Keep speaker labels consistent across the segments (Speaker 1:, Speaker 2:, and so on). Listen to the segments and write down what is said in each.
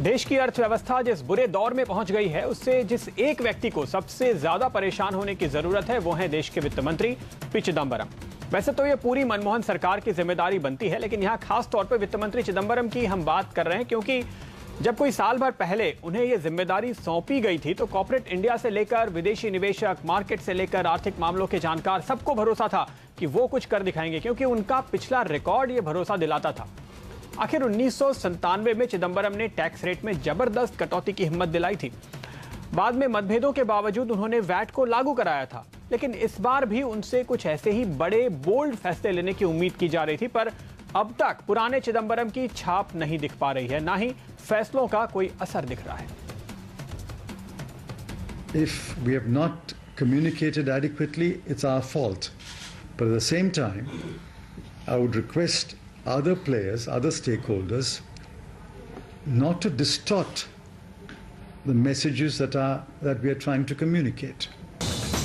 Speaker 1: देश की अर्थव्यवस्था जिस बुरे दौर में पहुंच गई है, उससे जिस एक व्यक्ति को सबसे ज्यादा परेशान होने की जरूरत है, वो है देश के वित्त मंत्री पी चिदंबरम। वैसे तो ये पूरी मनमोहन सरकार की जिम्मेदारी बनती है, लेकिन यहाँ खास तौर पर वित्त मंत्री चिदंबरम की हम बात कर रहे हैं, क्योंकि जब कोई साल भर पहले उन्हें यह जिम्मेदारी सौंपी गई थी, तो कॉर्पोरेट इंडिया से लेकर विदेशी निवेशक, मार्केट से लेकर आर्थिक मामलों के जानकार, सबको भरोसा था कि वो कुछ कर दिखाएंगे, क्योंकि उनका पिछला रिकॉर्ड ये भरोसा दिलाता था। आखिर 1997 में चिदंबरम ने टैक्स रेट में जबरदस्त कटौती की हिम्मत दिलाई थी। बाद में मतभेदों के बावजूद उन्होंने वैट को लागू कराया था, लेकिन इस बार भी उनसे कुछ ऐसे ही बड़े बोल्ड फैसले लेने की उम्मीद की जा रही थी, पर अब तक पुराने चिदंबरम की छाप नहीं दिख पा रही है, ना ही फैसलों का कोई असर दिख रहा है।
Speaker 2: If we have not communicated adequately, it's our fault. But at the same time, I would request other players, other stakeholders, not to distort the messages that we are trying to communicate.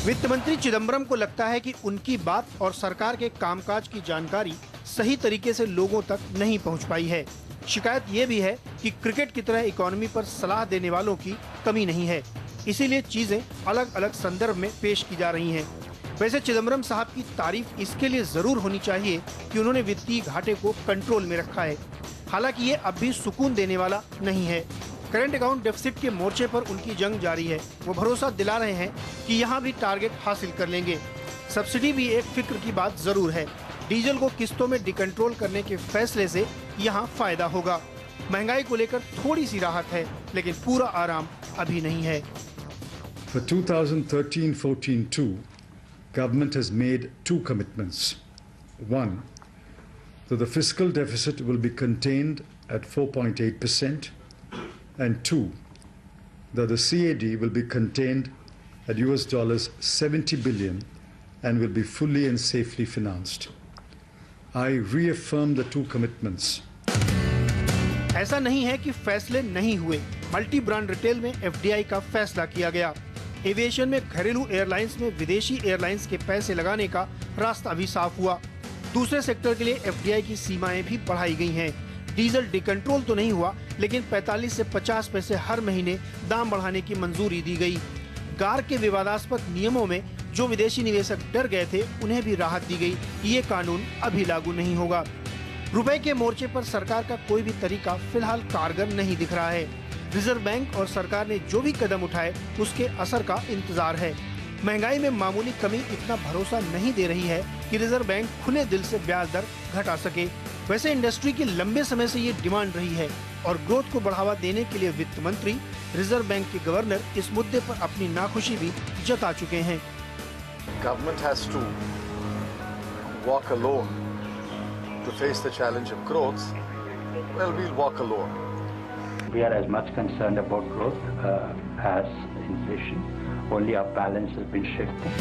Speaker 3: वित्त मंत्री चिदंबरम को लगता है कि उनकी बात और सरकार के कामकाज की जानकारी सही तरीके से लोगों तक नहीं पहुंच पाई है। शिकायत ये भी है कि क्रिकेट की तरह इकोनॉमी पर सलाह देने वालों की कमी नहीं है, इसीलिए चीजें अलग अलग संदर्भ में पेश की जा रही हैं। वैसे चिदंबरम साहब की तारीफ इसके लिए जरूर होनी चाहिए कि उन्होंने वित्तीय घाटे को कंट्रोल में रखा है। हालांकि ये अब भी सुकून देने वाला नहीं है। करंट अकाउंट डेफिसिट के मोर्चे पर उनकी जंग जारी है। वो भरोसा दिला रहे हैं कि यहाँ भी टारगेट हासिल कर लेंगे। सब्सिडी भी एक फिक्र की बात जरूर है। डीजल को किस्तों में डिकंट्रोल करने के फैसले से यहाँ फायदा होगा। महंगाई को लेकर थोड़ी सी राहत है, लेकिन पूरा आराम अभी नहीं है।
Speaker 2: For 2013-14 too, government has made two commitments. One, that the fiscal deficit will be contained at 4.8%, and two, that the CAD will be contained at $70 billion and will be fully and safely financed. I reaffirm the two commitments.
Speaker 3: ऐसा नहीं है कि फैसले नहीं हुए। Multi brand retail में FDI का फैसला किया गया। एविएशन में घरेलू एयरलाइंस में विदेशी एयरलाइंस के पैसे लगाने का रास्ता भी साफ हुआ। दूसरे सेक्टर के लिए FDI की सीमाएं भी बढ़ाई गई हैं। डीजल डिकंट्रोल तो नहीं हुआ, लेकिन 45 से 50 पैसे हर महीने दाम बढ़ाने की मंजूरी दी गई। गार के विवादास्पद नियमों में जो विदेशी निवेशक डर गए थे, उन्हें भी राहत दी गई। ये कानून अभी लागू नहीं होगा। रुपए के मोर्चे पर सरकार का कोई भी तरीका फिलहाल कारगर नहीं दिख रहा है। रिजर्व बैंक और सरकार ने जो भी कदम उठाए, उसके असर का इंतजार है। महंगाई में मामूली कमी इतना भरोसा नहीं दे रही है कि रिजर्व बैंक खुले दिल से ब्याज दर घटा सके। वैसे इंडस्ट्री की लंबे समय से ये डिमांड रही है और ग्रोथ को बढ़ावा देने के लिए वित्त मंत्री, रिजर्व बैंक के गवर्नर इस मुद्दे पर अपनी नाखुशी भी जता चुके हैं।
Speaker 4: Government has to walk alone to face the challenge of growth. Well, we'll walk alone.
Speaker 5: We are as much concerned about growth as inflation. Only our balance has been shifting.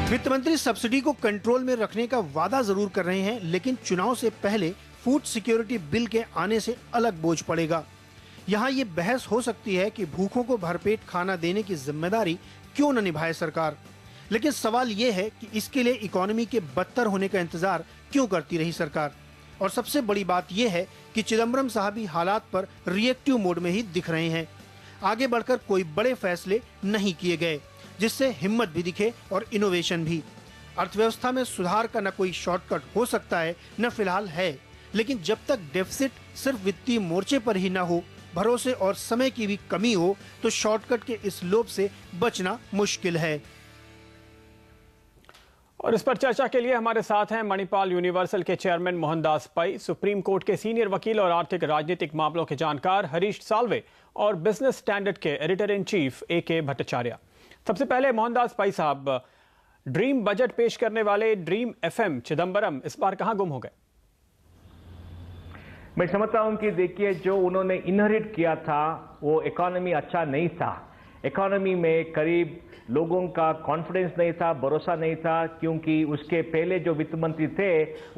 Speaker 3: वित्त मंत्री सब्सिडी को control में रखने का वादा जरूर कर रहे हैं, लेकिन चुनाव से पहले फूड सिक्योरिटी बिल के आने से अलग बोझ पड़ेगा। यहाँ ये बहस हो सकती है कि भूखों को भरपेट खाना देने की जिम्मेदारी क्यों न निभाए सरकार, लेकिन सवाल ये है कि इसके लिए इकोनॉमी के बदतर होने का इंतजार क्यों करती रही सरकार। और सबसे बड़ी बात यह है कि चिदंबरम साहब भी हालात पर रिएक्टिव मोड में ही दिख रहे हैं। आगे बढ़कर कोई बड़े फैसले नहीं किए गए, जिससे हिम्मत भी दिखे और इनोवेशन भी। अर्थव्यवस्था में सुधार का न कोई शॉर्टकट हो सकता है, न फिलहाल है, लेकिन जब तक डेफिसिट सिर्फ वित्तीय मोर्चे पर ही न हो, भरोसे और समय की भी कमी हो, तो शॉर्टकट के इस लोभ से बचना मुश्किल है।
Speaker 1: और इस पर चर्चा के लिए हमारे साथ हैं मणिपाल यूनिवर्सल के चेयरमैन मोहनदास पै, सुप्रीम कोर्ट के सीनियर वकील और आर्थिक राजनीतिक मामलों के जानकार हरीश साल्वे और बिजनेस स्टैंडर्ड के editor in chief AK Bhattacharya. सबसे पहले मोहनदास पै साहब, ड्रीम बजट पेश करने वाले ड्रीम FM चिदंबरम इस बार कहां गुम हो गए?
Speaker 6: मैं समझता हूं कि देखिए, जो उन्होंने इनहेरिट किया था वो इकोनॉमी अच्छा नहीं था। इकोनॉमी में करीब लोगों का कॉन्फिडेंस नहीं था, भरोसा नहीं था, क्योंकि उसके पहले जो वित्त मंत्री थे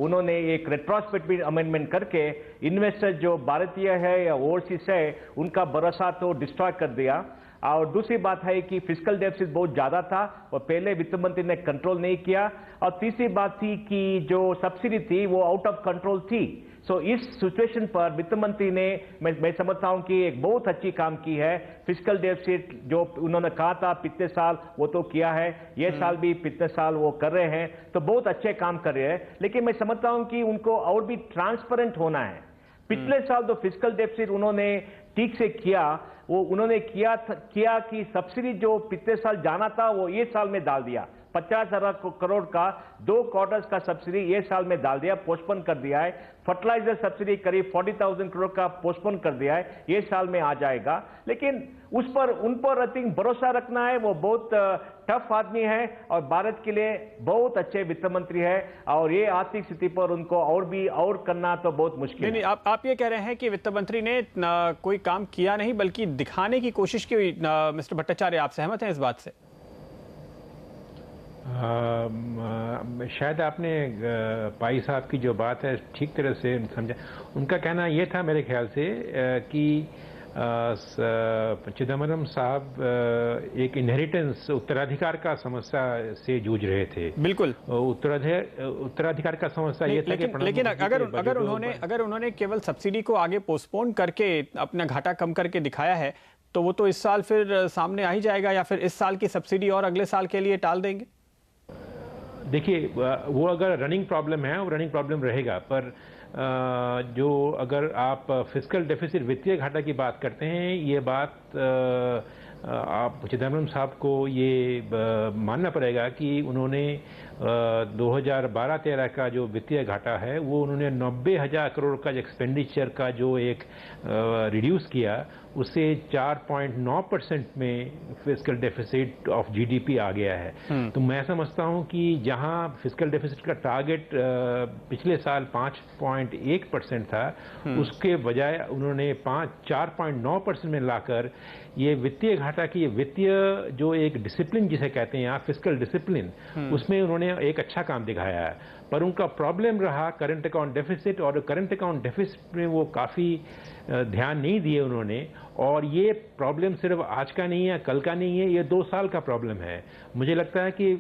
Speaker 6: उन्होंने एक रेट्रोस्पेक्टिव अमेंडमेंट करके इन्वेस्टर जो भारतीय है या ओवरसीज है उनका भरोसा तो डिस्ट्रॉय कर दिया। और दूसरी बात है कि फिस्कल डेफिसिट बहुत ज्यादा था और पहले वित्त मंत्री ने कंट्रोल नहीं किया। और तीसरी बात थी कि जो सब्सिडी थी वो आउट ऑफ कंट्रोल थी, सो इस सिचुएशन पर वित्त मंत्री ने मैं समझता हूं कि एक बहुत अच्छी काम की है। फिस्कल डेफिसिट जो उन्होंने कहा था पिछले साल वो तो किया है, ये साल भी पिछले साल वो कर रहे हैं, तो बहुत अच्छे काम कर रहे हैं। लेकिन मैं समझता हूं कि उनको और भी ट्रांसपेरेंट होना है। पिछले साल तो फिस्कल डेफिसिट उन्होंने ठीक से किया, वो उन्होंने किया कि सब्सिडी जो पिछले साल जाना था वो ये साल में डाल दिया। 50,000 करोड़ का 2 क्वार्टर्स का सब्सिडी ये साल में डाल दिया, पोस्टपोन कर दिया है। फर्टिलाइजर सब्सिडी करीब 40,000 करोड़ का पोस्टपोन कर दिया है, ये साल में आ जाएगा। लेकिन उन पर आई थिंक भरोसा रखना है। वो बहुत टफ आदमी है और भारत के लिए बहुत अच्छे वित्त मंत्री है, और ये आर्थिक स्थिति पर उनको और करना तो बहुत मुश्किल है।
Speaker 1: नहीं, आप ये कह रहे हैं कि वित्त मंत्री ने कोई काम किया नहीं बल्कि दिखाने की कोशिश की। मिस्टर भट्टाचार्य, आप सहमत हैं इस बात से?
Speaker 7: शायद आपने पाई साहब की जो बात है ठीक तरह से समझा। उनका कहना ये था मेरे ख्याल से कि चिदम्बरम साहब एक इनहेरिटेंस उत्तराधिकार का समस्या से जूझ रहे थे।
Speaker 1: बिल्कुल,
Speaker 7: उत्तराधिकार का समस्या ये था कि
Speaker 1: लेकिन अगर उन्होंने केवल सब्सिडी को आगे पोस्टपोन करके अपना घाटा कम करके दिखाया है, तो वो तो इस साल फिर सामने आ ही जाएगा, या फिर इस साल की सब्सिडी और अगले साल के लिए टाल देंगे?
Speaker 7: देखिए, वो अगर रनिंग प्रॉब्लम है वो रनिंग प्रॉब्लम रहेगा, पर जो अगर आप फिस्कल डेफिसिट वित्तीय घाटा की बात करते हैं, ये बात आप चिदम्बरम साहब को ये मानना पड़ेगा कि उन्होंने 2012-13 का जो वित्तीय घाटा है वो उन्होंने 90,000 करोड़ का एक्सपेंडिचर का जो एक रिड्यूस किया, उससे 4.9% में फिस्कल डेफिसिट ऑफ जीडीपी आ गया है। तो मैं समझता हूं कि जहां फिस्कल डेफिसिट का टारगेट पिछले साल 5.1% था, उसके बजाय उन्होंने 4.9% में लाकर ये वित्तीय घाटा की वित्तीय जो एक डिसिप्लिन जिसे कहते हैं आप फिस्कल डिसिप्लिन, उसमें उन्होंने एक अच्छा काम दिखाया है। पर उनका प्रॉब्लम रहा करंट अकाउंट डेफिसिट, और करंट अकाउंट डेफिसिट में वो काफी ध्यान नहीं दिए उन्होंने। और ये प्रॉब्लम सिर्फ आज का नहीं है, कल का नहीं है, ये 2 साल का प्रॉब्लम है। मुझे लगता है कि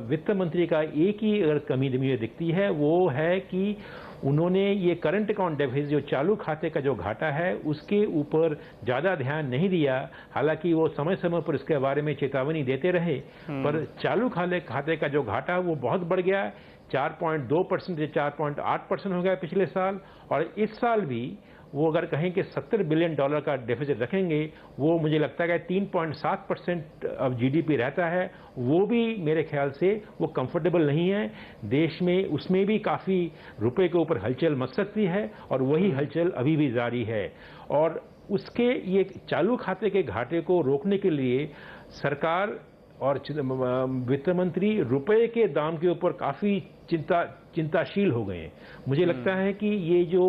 Speaker 7: वित्त मंत्री का एक ही अगर कमी मुझे दिखती है वो है कि उन्होंने ये करंट अकाउंट डेफिसिट जो चालू खाते का जो घाटा है उसके ऊपर ज्यादा ध्यान नहीं दिया। हालांकि वो समय समय पर इसके बारे में चेतावनी देते रहे, पर चालू खाते का जो घाटा वो बहुत बढ़ गया, 4.2% से 4.8% हो गया पिछले साल। और इस साल भी वो अगर कहें कि $70 बिलियन का डेफिसिट रखेंगे, वो मुझे लगता है 3.7% ऑफ जीडीपी रहता है, वो भी मेरे ख्याल से वो कंफर्टेबल नहीं है। देश में उसमें भी काफ़ी रुपए के ऊपर हलचल मच सकती है, और वही हलचल अभी भी जारी है। और उसके ये चालू खाते के घाटे को रोकने के लिए सरकार और वित्त मंत्री रुपए के दाम के ऊपर काफ़ी चिंताशील हो गए हैं। मुझे लगता है कि ये जो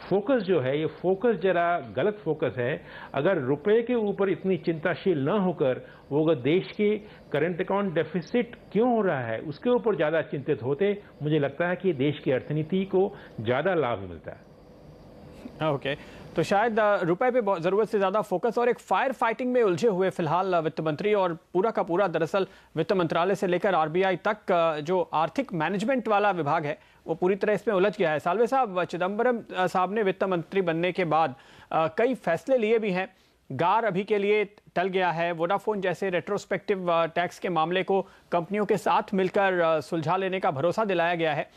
Speaker 7: फोकस जो है, ये फोकस जरा गलत फोकस है। अगर रुपए के ऊपर इतनी चिंताशील न होकर वो अगर देश के करंट अकाउंट डेफिसिट क्यों हो रहा है उसके ऊपर ज्यादा चिंतित होते, मुझे लगता है कि देश की अर्थनीति को ज्यादा लाभ मिलता है।
Speaker 1: ओके, तो शायद रुपए पे जरूरत से ज्यादा फोकस, और एक फायर फाइटिंग में उलझे हुए फिलहाल वित्त मंत्री, और पूरा का पूरा दरअसल वित्त मंत्रालय से लेकर आरबीआई तक जो आर्थिक मैनेजमेंट वाला विभाग है वो पूरी तरह इसमें उलझ गया है। सालवे साहब, चिदम्बरम साहब ने वित्त मंत्री बनने के बाद कई फैसले लिए भी हैं। गार अभी के लिए टल गया है, वोडाफोन जैसे रेट्रोस्पेक्टिव टैक्स के मामले को कंपनियों के साथ मिलकर सुलझा लेने का भरोसा दिलाया गया है।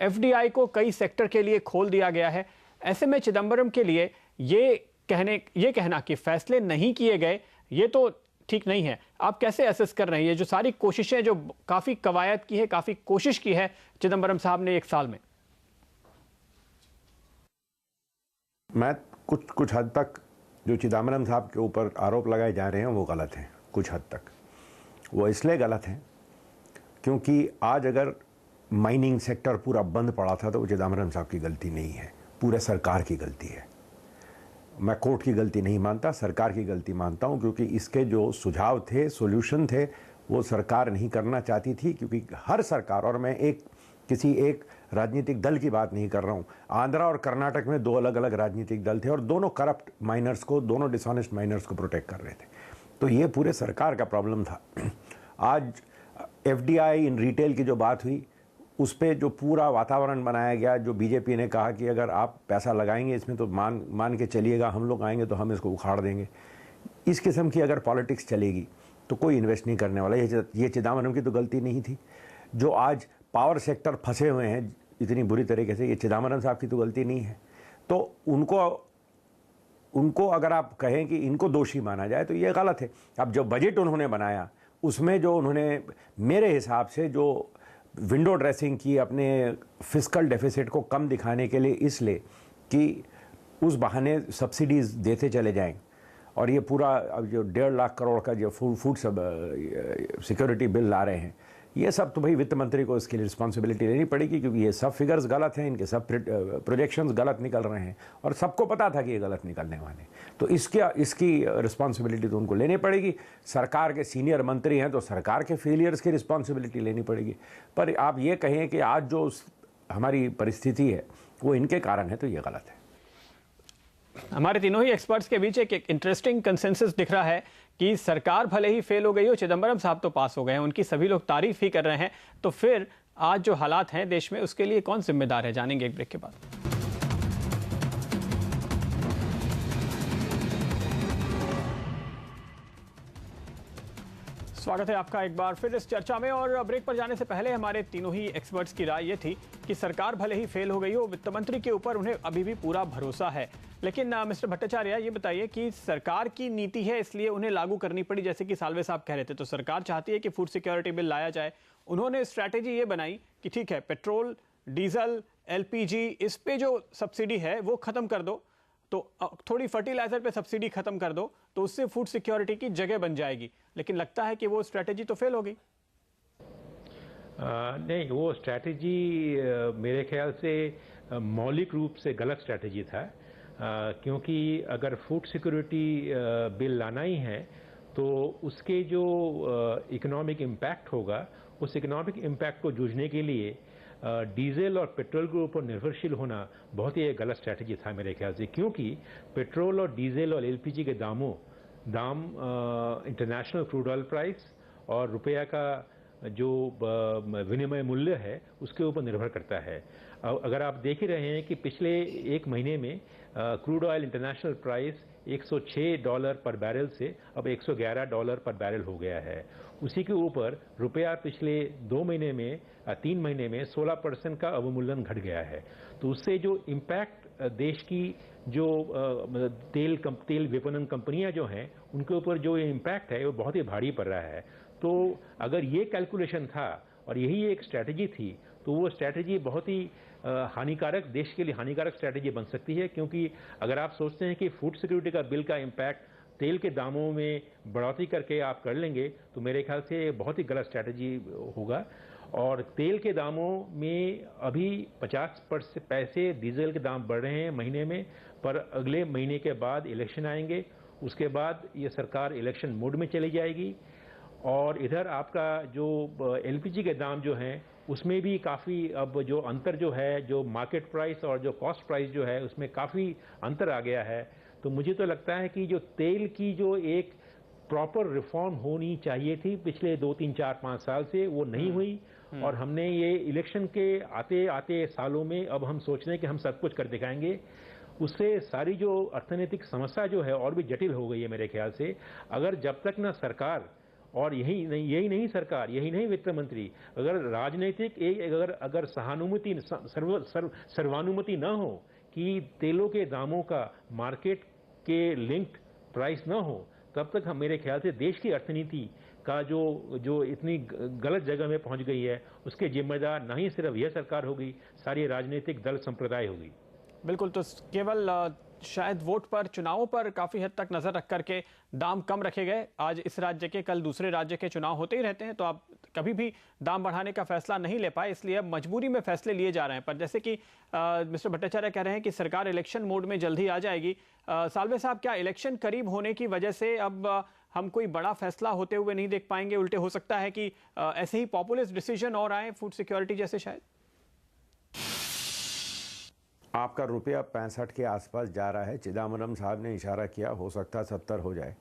Speaker 1: एफडीआई को कई सेक्टर के लिए खोल दिया गया है। ऐसे में चिदम्बरम के लिए ये कहना कि फैसले नहीं किए गए, ये तो ठीक नहीं है। आप कैसे असेस कर रहे हैं ये जो सारी कोशिशें, जो काफी कवायद की है, काफी कोशिश की है चिदम्बरम साहब ने 1 साल में?
Speaker 8: मैं कुछ हद तक जो चिदम्बरम साहब के ऊपर आरोप लगाए जा रहे हैं वो गलत हैं। कुछ हद तक वो इसलिए गलत हैं क्योंकि आज अगर माइनिंग सेक्टर पूरा बंद पड़ा था तो वो चिदम्बरम साहब की गलती नहीं है, पूरे सरकार की गलती है। मैं कोर्ट की गलती नहीं मानता, सरकार की गलती मानता हूं, क्योंकि इसके जो सुझाव थे, सॉल्यूशन थे, वो सरकार नहीं करना चाहती थी। क्योंकि हर सरकार, और मैं किसी एक राजनीतिक दल की बात नहीं कर रहा हूं, आंध्रा और कर्नाटक में 2 अलग अलग राजनीतिक दल थे और दोनों करप्ट माइनर्स को, दोनों डिसऑनेस्ट माइनर्स को प्रोटेक्ट कर रहे थे। तो ये पूरे सरकार का प्रॉब्लम था। आज एफडीआई इन रिटेल की जो बात हुई उस पर जो पूरा वातावरण बनाया गया, जो बीजेपी ने कहा कि अगर आप पैसा लगाएंगे इसमें तो मान के चलिएगा हम लोग आएंगे तो हम इसको उखाड़ देंगे, इस किस्म की अगर पॉलिटिक्स चलेगी तो कोई इन्वेस्ट नहीं करने वाला। ये चिदम्बरम की तो गलती नहीं थी। जो आज पावर सेक्टर फंसे हुए हैं इतनी बुरी तरीके से, ये चिदम्बरम साहब की तो गलती नहीं है। तो उनको अगर आप कहें कि इनको दोषी माना जाए तो ये गलत है। अब जो बजट उन्होंने बनाया उसमें जो उन्होंने मेरे हिसाब से जो विंडो ड्रेसिंग की अपने फिस्कल डेफिसिट को कम दिखाने के लिए, इसलिए कि उस बहाने सब्सिडीज़ देते चले जाएं, और ये पूरा अब जो 1.5 लाख करोड़ का जो फूड सिक्योरिटी बिल ला रहे हैं, ये सब तो भाई वित्त मंत्री को इसके लिए रिस्पॉन्सिबिलिटी लेनी पड़ेगी, क्योंकि ये सब फिगर्स गलत हैं, इनके सब प्रोजेक्शंस गलत निकल रहे हैं और सबको पता था कि ये गलत निकलने वाले। तो इसकी रिस्पॉन्सिबिलिटी तो उनको लेनी पड़ेगी। सरकार के सीनियर मंत्री हैं तो सरकार के फेलियर्स की रिस्पॉन्सिबिलिटी लेनी पड़ेगी। पर आप ये कहें कि आज जो हमारी परिस्थिति है वो इनके कारण है, तो ये गलत है।
Speaker 1: हमारे तीनों ही एक्सपर्ट्स के बीच एक इंटरेस्टिंग कंसेंसस दिख रहा है कि सरकार भले ही फेल हो गई हो, चिदम्बरम साहब तो पास हो गए हैं, उनकी सभी लोग तारीफ ही कर रहे हैं। तो फिर आज जो हालात हैं देश में उसके लिए कौन जिम्मेदार है, जानेंगे एक ब्रेक के बाद। स्वागत है आपका एक बार फिर इस चर्चा में। और ब्रेक पर जाने से पहले हमारे तीनों ही एक्सपर्ट्स की राय ये थी कि सरकार भले ही फेल हो गई हो, वित्त मंत्री के ऊपर उन्हें अभी भी पूरा भरोसा है। लेकिन मिस्टर भट्टाचार्य ये बताइए कि सरकार की नीति है इसलिए उन्हें लागू करनी पड़ी, जैसे कि साल्वे साहब कह रहे थे, तो सरकार चाहती है कि फूड सिक्योरिटी बिल लाया जाए। उन्होंने स्ट्रैटेजी ये बनाई कि ठीक है, पेट्रोल, डीजल, एलपीजी, इस पे जो सब्सिडी है वो खत्म कर दो, तो थोड़ी फर्टिलाइजर पे सब्सिडी खत्म कर दो, तो उससे फूड सिक्योरिटी की जगह बन जाएगी। लेकिन लगता है कि वो स्ट्रैटेजी तो फेल हो गई।
Speaker 7: नहीं, वो स्ट्रैटेजी मेरे ख्याल से मौलिक रूप से गलत स्ट्रैटेजी था, क्योंकि अगर फूड सिक्योरिटी बिल लाना ही है तो उसके जो इकोनॉमिक इम्पैक्ट होगा, उस इकोनॉमिक इम्पैक्ट को जूझने के लिए डीजल और पेट्रोल के ऊपर निर्भरशील होना बहुत ही गलत स्ट्रैटेजी था मेरे ख्याल से। क्योंकि पेट्रोल और डीजल और एलपीजी के दाम इंटरनेशनल क्रूड ऑयल प्राइस और रुपया का जो विनिमय मूल्य है उसके ऊपर निर्भर करता है। अगर आप देख ही रहे हैं कि पिछले एक महीने में क्रूड ऑयल इंटरनेशनल प्राइस $106 पर बैरल से अब $111 पर बैरल हो गया है। उसी के ऊपर रुपया पिछले 3 महीने में 16% का अवमूल्यन घट गया है। तो उससे जो इम्पैक्ट देश की जो तेल विपणन कंपनियां जो हैं उनके ऊपर जो इम्पैक्ट है वो बहुत ही भारी पड़ रहा है। तो अगर ये कैलकुलेशन था और यही एक स्ट्रैटेजी थी तो वो स्ट्रैटेजी बहुत ही हानिकारक, देश के लिए हानिकारक स्ट्रैटेजी बन सकती है। क्योंकि अगर आप सोचते हैं कि फूड सिक्योरिटी का बिल का इम्पैक्ट तेल के दामों में बढ़ोतरी करके आप कर लेंगे तो मेरे ख्याल से बहुत ही गलत स्ट्रैटेजी होगा। और तेल के दामों में अभी 50 पैसे डीजल के दाम बढ़ रहे हैं महीने में, पर अगले महीने के बाद इलेक्शन आएंगे, उसके बाद ये सरकार इलेक्शन मोड में चली जाएगी। और इधर आपका जो एलपीजी के दाम जो हैं उसमें भी काफ़ी अब जो अंतर जो है, जो मार्केट प्राइस और जो कॉस्ट प्राइस जो है उसमें काफ़ी अंतर आ गया है। तो मुझे तो लगता है कि जो तेल की जो एक प्रॉपर रिफॉर्म होनी चाहिए थी पिछले 2, 3, 4, 5 साल से, वो नहीं हुई। और हमने ये इलेक्शन के आते आते सालों में अब हम सोच रहे हैं कि हम सब कुछ कर दिखाएंगे, उससे सारी जो अर्थनैतिक समस्या जो है और भी जटिल हो गई है मेरे ख्याल से। अगर जब तक ना सरकार, और यही नहीं सरकार, यही नहीं वित्त मंत्री, अगर राजनीतिक अगर सहानुभूति सर्वानुमति न हो कि तेलों के दामों का मार्केट के लिंक्ड प्राइस न हो, तब तक हम मेरे ख्याल से देश की अर्थनीति का जो इतनी गलत जगह में पहुंच गई है उसके जिम्मेदार न ही सिर्फ यह सरकार होगी, सारी राजनीतिक दल संप्रदाय होगी।
Speaker 1: बिल्कुल, तो केवल शायद वोट पर, चुनावों पर काफी हद तक नजर रख करके दाम कम रखे गए। आज इस राज्य के, कल दूसरे राज्य के चुनाव होते ही रहते हैं, तो आप कभी भी दाम बढ़ाने का फैसला नहीं ले पाए, इसलिए अब मजबूरी में फैसले लिए जा रहे हैं। पर जैसे कि मिस्टर भट्टाचार्य कह रहे हैं कि सरकार इलेक्शन मोड में जल्द ही आ जाएगी। साल्वे साहब, क्या इलेक्शन करीब होने की वजह से अब हम कोई बड़ा फैसला होते हुए नहीं देख पाएंगे? उल्टे हो सकता है कि ऐसे ही पॉपुलिस्ट डिसीजन और आए फूड सिक्योरिटी जैसे? शायद
Speaker 8: आपका रुपया 65 के आसपास जा रहा है, चिदम्बरम साहब ने इशारा किया हो सकता है 70 हो जाए।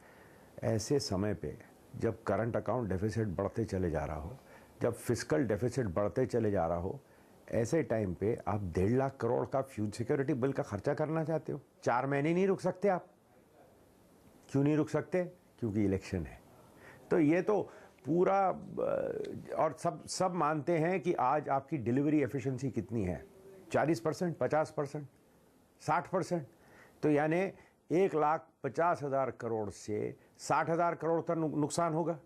Speaker 8: ऐसे समय पे जब करंट अकाउंट डेफिसिट बढ़ते चले जा रहा हो, जब फिस्कल डेफिसिट बढ़ते चले जा रहा हो, ऐसे टाइम पे आप 1.5 लाख करोड़ का फ्यूल सिक्योरिटी बिल का खर्चा करना चाहते हो? 4 महीने नहीं रुक सकते आप? क्यों नहीं रुक सकते? क्योंकि इलेक्शन है। तो ये तो पूरा, और सब मानते हैं कि आज आपकी डिलीवरी एफिशिएंसी कितनी है, 40%, 50%, 60%। तो यानी 1,50,000 करोड़ से 60,000 करोड़ तक नुकसान होगा।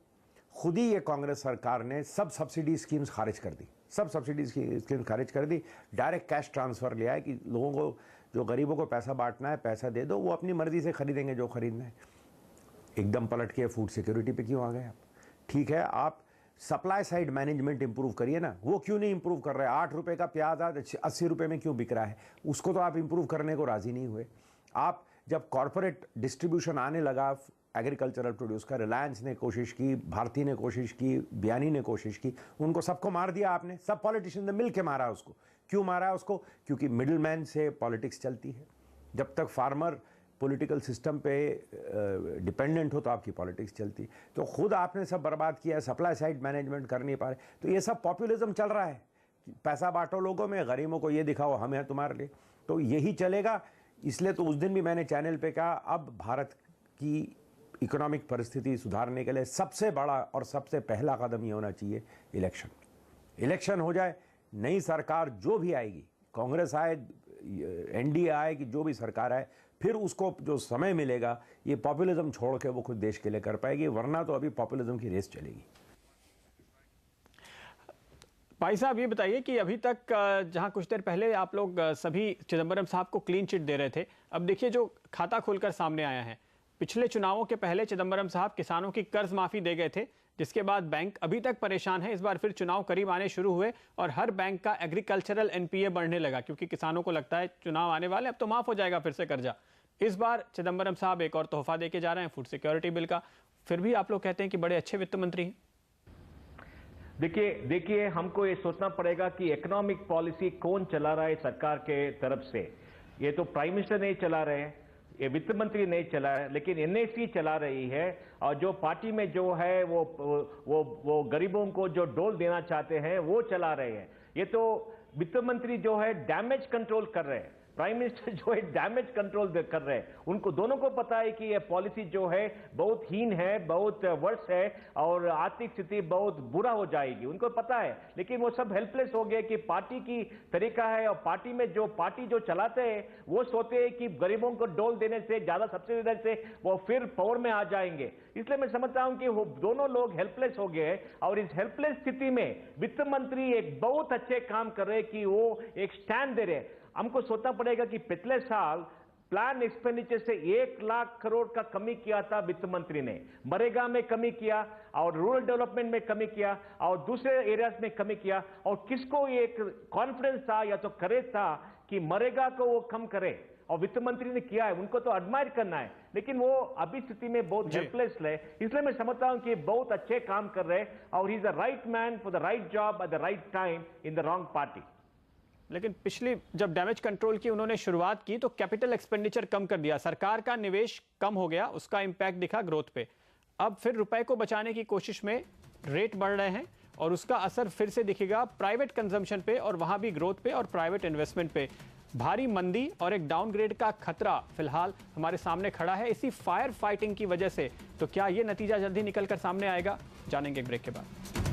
Speaker 8: खुद ही ये कांग्रेस सरकार ने सब सब्सिडी स्कीम्स खारिज कर दी, सब सब्सिडी स्कीम्स खारिज कर दी। डायरेक्ट कैश ट्रांसफ़र लिया है कि लोगों को, जो गरीबों को पैसा बांटना है, पैसा दे दो, वो अपनी मर्जी से खरीदेंगे जो खरीदना है। एकदम पलट के फूड सिक्योरिटी पे क्यों आ गए आप? ठीक है, आप सप्लाई साइड मैनेजमेंट इंप्रूव करिए ना, वो क्यों नहीं इंप्रूव कर रहे हैं? 8 रुपये का प्याज आज 80 रुपये में क्यों बिक रहा है? उसको तो आप इंप्रूव करने को राज़ी नहीं हुए। आप जब कॉरपोरेट डिस्ट्रीब्यूशन आने लगा एग्रीकल्चरल प्रोड्यूस का, रिलायंस ने कोशिश की, भारती ने कोशिश की, बयानी ने कोशिश की, उनको सबको मार दिया आपने। सब पॉलिटिशियन ने मिल के मारा उसको। क्यों मारा उसको? क्योंकि मिडिल मैन से पॉलिटिक्स चलती है। जब तक फार्मर पॉलिटिकल सिस्टम पे डिपेंडेंट हो तो आपकी पॉलिटिक्स चलती। तो खुद आपने सब बर्बाद किया, सप्लाई साइड मैनेजमेंट कर नहीं पा रहे। तो ये सब पॉपुलिज्म चल रहा है, पैसा बांटो लोगों में, गरीबों को ये दिखाओ हम हैं तुम्हारे लिए। तो यही चलेगा। इसलिए तो उस दिन भी मैंने चैनल पे कहा, अब भारत की इकोनॉमिक परिस्थिति सुधारने के लिए सबसे बड़ा और सबसे पहला कदम ये होना चाहिए इलेक्शन। इलेक्शन हो जाए, नई सरकार जो भी आएगी, कांग्रेस आए, एनडीए आए, कि जो भी सरकार आए, फिर उसको जो समय मिलेगा ये पॉपुलिज्म छोड़ के वो खुद देश के लिए कर पाएगी, वरना तो अभी पॉपुलिज्म की रेस चलेगी।
Speaker 1: भाई साहब, ये बताइए कि अभी तक जहां कुछ देर पहले आप लोग सभी चिदंबरम साहब को क्लीन चिट दे रहे थे, अब देखिए जो खाता खोलकर सामने आया है। पिछले चुनावों के पहले चिदंबरम साहब किसानों की कर्ज माफी दे गए थे, जिसके बाद बैंक अभी तक परेशान है। इस बार फिर चुनाव करीब आने शुरू हुए और हर बैंक का एग्रीकल्चरल एनपीए बढ़ने लगा, क्योंकि किसानों को लगता है चुनाव आने वाले, अब तो माफ हो जाएगा फिर से कर्जा। इस बार चिदंबरम साहब एक और तोहफा देके जा रहे हैं, फूड सिक्योरिटी बिल का। फिर भी आप लोग कहते हैं कि बड़े अच्छे वित्त मंत्री हैं।
Speaker 6: देखिए हमको ये सोचना पड़ेगा कि इकोनॉमिक पॉलिसी कौन चला रहा है सरकार के तरफ से। ये तो प्राइम मिनिस्टर नहीं चला रहे हैं, ये वित्त मंत्री नहीं चला है, लेकिन एनएसी चला रही है। और जो पार्टी में जो है वो गरीबों को जो डोल देना चाहते हैं वो चला रहे हैं। ये तो वित्त मंत्री जो है डैमेज कंट्रोल कर रहे हैं, प्राइम मिनिस्टर जो है डैमेज कंट्रोल कर रहे हैं। उनको दोनों को पता है कि ये पॉलिसी जो है बहुत हीन है, बहुत वर्ष है और आर्थिक स्थिति बहुत बुरा हो जाएगी, उनको पता है। लेकिन वो सब हेल्पलेस हो गए कि पार्टी की तरीका है, और पार्टी जो चलाते हैं वो सोचते हैं कि गरीबों को डोल देने से, ज्यादा सब्सिडी देने से वो फिर पावर में आ जाएंगे। इसलिए मैं समझता हूं कि वो दोनों लोग हेल्पलेस हो गए। और इस हेल्पलेस स्थिति में वित्त मंत्री एक बहुत अच्छे काम कर रहे हैं कि वो एक स्टैंड दे रहे हैं। हमको सोचना पड़ेगा कि पिछले साल प्लान एक्सपेंडिचर से 1 लाख करोड़ का कमी किया था वित्त मंत्री ने, मनरेगा में कमी किया और रूरल डेवलपमेंट में कमी किया और दूसरे एरियाज में कमी किया। और किसको एक कॉन्फिडेंस था या तो करेज था कि मनरेगा को वो कम करे, और वित्त मंत्री ने किया है, उनको तो एडमायर करना है। लेकिन वो अभी स्थिति में बहुत हेल्पलेस है। इसलिए मैं समझता हूं कि बहुत अच्छे काम कर रहे हैं और he is the right man for the right job at the right time in the wrong party.
Speaker 1: लेकिन पिछली जब डैमेज कंट्रोल की उन्होंने शुरुआत की तो कैपिटल एक्सपेंडिचर कम कर दिया, सरकार का निवेश कम हो गया, उसका इंपैक्ट दिखा ग्रोथ पे। अब फिर रुपए को बचाने की कोशिश में रेट बढ़ रहे हैं और उसका असर फिर से दिखेगा प्राइवेट कंजम्पशन पे, और वहां भी ग्रोथ पे और प्राइवेट इन्वेस्टमेंट पे। भारी मंदी और एक डाउनग्रेड का खतरा फिलहाल हमारे सामने खड़ा है इसी फायर फाइटिंग की वजह से। तो क्या यह नतीजा जल्दी निकलकर सामने आएगा, जानेंगे एक ब्रेक के बाद।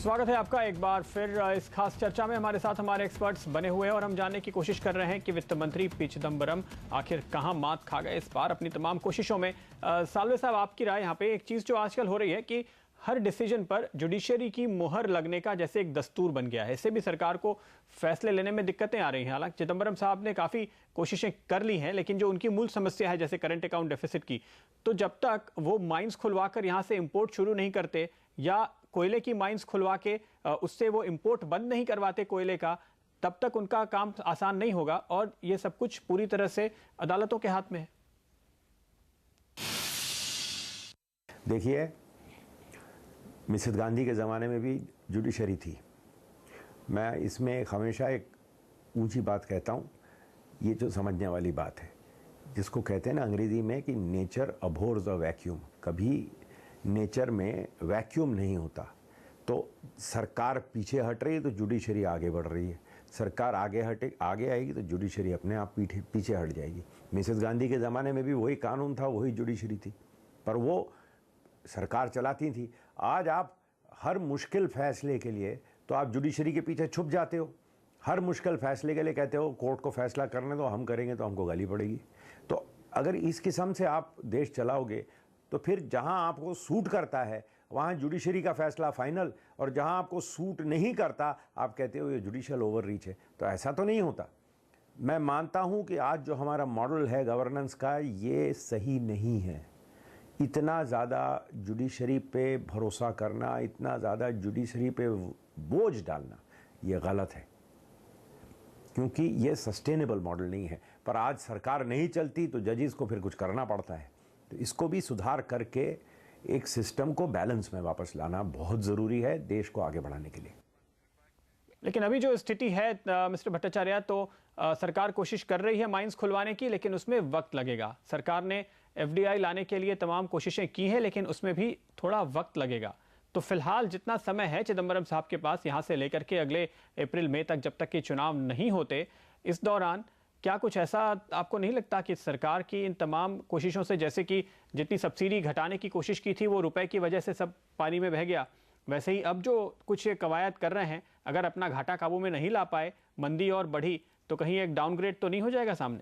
Speaker 1: स्वागत है आपका एक बार फिर इस खास चर्चा में। हमारे साथ हमारे एक्सपर्ट्स बने हुए हैं और हम जानने की कोशिश कर रहे हैं कि वित्त मंत्री पी चिदंबरम आखिर कहां मात खा गए इस बार अपनी तमाम कोशिशों में। सालवे साहब, आपकी राय यहाँ पे। एक चीज जो आजकल हो रही है कि हर डिसीजन पर जुडिशरी की मुहर लगने का जैसे एक दस्तूर बन गया है, इससे भी सरकार को फैसले लेने में दिक्कतें आ रही हैं। हालांकि चिदंबरम साहब ने काफी कोशिशें कर ली हैं, लेकिन जो उनकी मूल समस्या है जैसे करंट अकाउंट डेफिसिट की, तो जब तक वो माइंस खुलवाकर यहां से इंपोर्ट शुरू नहीं करते या कोयले की माइंस खुलवा के उससे वो इंपोर्ट बंद नहीं करवाते कोयले का, तब तक उनका काम आसान नहीं होगा। और ये सब कुछ पूरी तरह से अदालतों के हाथ में है।
Speaker 8: देखिए, मिसेस गांधी के ज़माने में भी जुडिशरी थी। मैं इसमें हमेशा एक ऊंची बात कहता हूँ, ये जो समझने वाली बात है जिसको कहते हैं ना अंग्रेजी में कि नेचर अबोर्स अ वैक्यूम, कभी नेचर में वैक्यूम नहीं होता। तो सरकार पीछे हट रही है तो जुडिशरी आगे बढ़ रही है, सरकार आगे आएगी तो जुडिशरी अपने आप पीछे हट जाएगी। मिसेस गांधी के ज़माने में भी वही कानून था, वही जुडिशरी थी, पर वो सरकार चलाती थी। आज आप हर मुश्किल फैसले के लिए तो आप जुडिशरी के पीछे छुप जाते हो, हर मुश्किल फैसले के लिए कहते हो कोर्ट को फैसला करने दो, हम करेंगे तो हमको गाली पड़ेगी। तो अगर इस किस्म से आप देश चलाओगे तो फिर जहां आपको सूट करता है वहां जुडिशरी का फैसला फाइनल, और जहां आपको सूट नहीं करता आप कहते हो ये जुडिशियल ओवररीच है। तो ऐसा तो नहीं होता। मैं मानता हूं कि आज जो हमारा मॉडल है गवर्नेंस का, ये सही नहीं है। इतना ज़्यादा जुडिशरी पे भरोसा करना, इतना ज़्यादा जुडिशरी पे बोझ डालना, ये गलत है, क्योंकि ये सस्टेनेबल मॉडल नहीं है। पर आज सरकार नहीं चलती तो जजेस को फिर कुछ करना पड़ता है। तो इसको भी सुधार करके एक सिस्टम को बैलेंस में वापस लाना बहुत ज़रूरी है देश को आगे बढ़ाने के लिए।
Speaker 1: लेकिन अभी जो स्थिति है मिस्टर भट्टाचार्य, तो सरकार कोशिश कर रही है माइंस खुलवाने की, लेकिन उसमें वक्त लगेगा। सरकार ने एफडीआई लाने के लिए तमाम कोशिशें की हैं, लेकिन उसमें भी थोड़ा वक्त लगेगा। तो फिलहाल जितना समय है चिदंबरम साहब के पास, यहां से लेकर के अगले अप्रैल मई तक, जब तक कि चुनाव नहीं होते, इस दौरान क्या कुछ ऐसा आपको नहीं लगता कि सरकार की इन तमाम कोशिशों से, जैसे कि जितनी सब्सिडी घटाने की कोशिश की थी वो रुपए की वजह से सब पानी में बह गया, वैसे ही अब जो कुछ कवायद कर रहे हैं, अगर अपना घाटा काबू में नहीं ला पाए, मंदी और बढ़ी, तो कहीं एक डाउनग्रेड तो नहीं हो जाएगा सामने?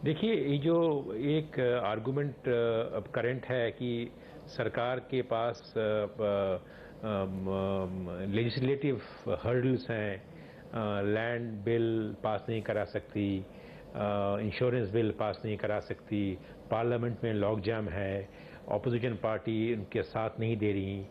Speaker 7: देखिए, ये जो एक आर्गुमेंट अब करंट है कि सरकार के पास लेजिस्लेटिव हर्डल्स हैं, लैंड बिल पास नहीं करा सकती, इंश्योरेंस बिल पास नहीं करा सकती, पार्लियामेंट में लॉक जाम है, ऑपोजिशन पार्टी उनके साथ नहीं दे रही।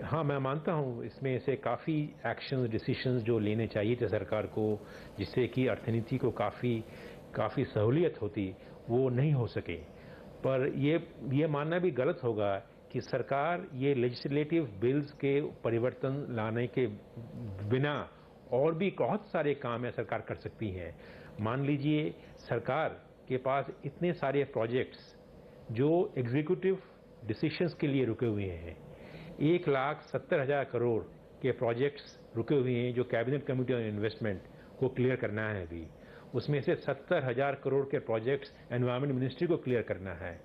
Speaker 7: हाँ, मैं मानता हूँ इसमें से काफ़ी एक्शंस, डिसीशंस जो लेने चाहिए थे सरकार को, जिससे कि अर्थनीति को काफ़ी सहूलियत होती, वो नहीं हो सके। पर ये मानना भी गलत होगा कि सरकार ये लेजिस्लेटिव बिल्स के परिवर्तन लाने के बिना और भी बहुत सारे काम है सरकार कर सकती है। मान लीजिए सरकार के पास इतने सारे प्रोजेक्ट्स जो एग्जीक्यूटिव डिसीशंस के लिए रुके हुए हैं, 1,70,000 करोड़ के प्रोजेक्ट्स रुके हुए हैं जो कैबिनेट कमेटी ऑन इन्वेस्टमेंट को क्लियर करना है। अभी उसमें से 70,000 करोड़ के प्रोजेक्ट्स एनवायरमेंट मिनिस्ट्री को क्लियर करना है।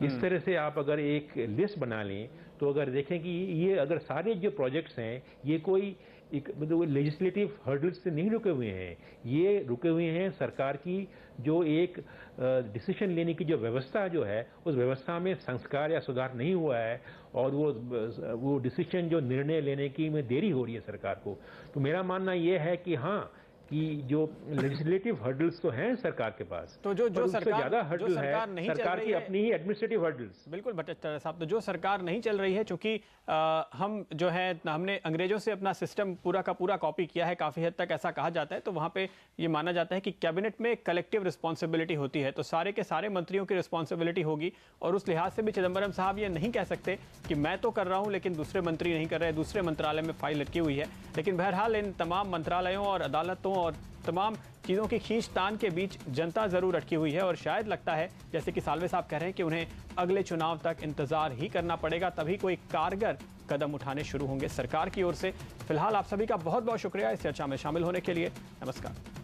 Speaker 7: इस तरह से आप अगर एक लिस्ट बना लें तो अगर देखें कि ये अगर सारे जो प्रोजेक्ट्स हैं ये कोई मतलब लेजिस्लेटिव हर्डल्स से नहीं रुके हुए हैं, ये रुके हुए हैं सरकार की जो एक डिसीजन लेने की जो व्यवस्था जो है, उस व्यवस्था में संस्कार या सुधार नहीं हुआ है, और वो डिसीजन जो निर्णय लेने की में देरी हो रही है सरकार को। तो मेरा मानना ये है कि हाँ, कि जो लेजिस्लेटिव हर्डल्स तो हैं सरकार के पास,
Speaker 1: तो जो सरकार
Speaker 7: ज्यादा हर्डल है सरकार की अपनी ही एडमिनिस्ट्रेटिव हर्डल्स।
Speaker 1: बिल्कुल भट्टाचार्य साहब, तो जो सरकार नहीं चल रही है, चूंकि हम जो है हमने अंग्रेजों से अपना सिस्टम पूरा का पूरा कॉपी किया है, काफी हद तक ऐसा कहा जाता है, तो वहां पे ये माना जाता है कि कैबिनेट में कलेक्टिव रिस्पॉन्सिबिलिटी होती है, तो सारे के सारे मंत्रियों की रिस्पॉन्सिबिलिटी होगी। और उस लिहाज से भी चिदंबरम साहब ये नहीं कह सकते कि मैं तो कर रहा हूं लेकिन दूसरे मंत्री नहीं कर रहे, दूसरे मंत्रालय में फाइल लटकी हुई है। लेकिन बहरहाल इन तमाम मंत्रालयों और अदालतों और तमाम चीज़ों की खींचतान के बीच जनता जरूर अटकी हुई है, और शायद लगता है, जैसे कि सालवे साहब कह रहे हैं, कि उन्हें अगले चुनाव तक इंतजार ही करना पड़ेगा, तभी कोई कारगर कदम उठाने शुरू होंगे सरकार की ओर से। फिलहाल आप सभी का बहुत बहुत शुक्रिया इस चर्चा में शामिल होने के लिए। नमस्कार।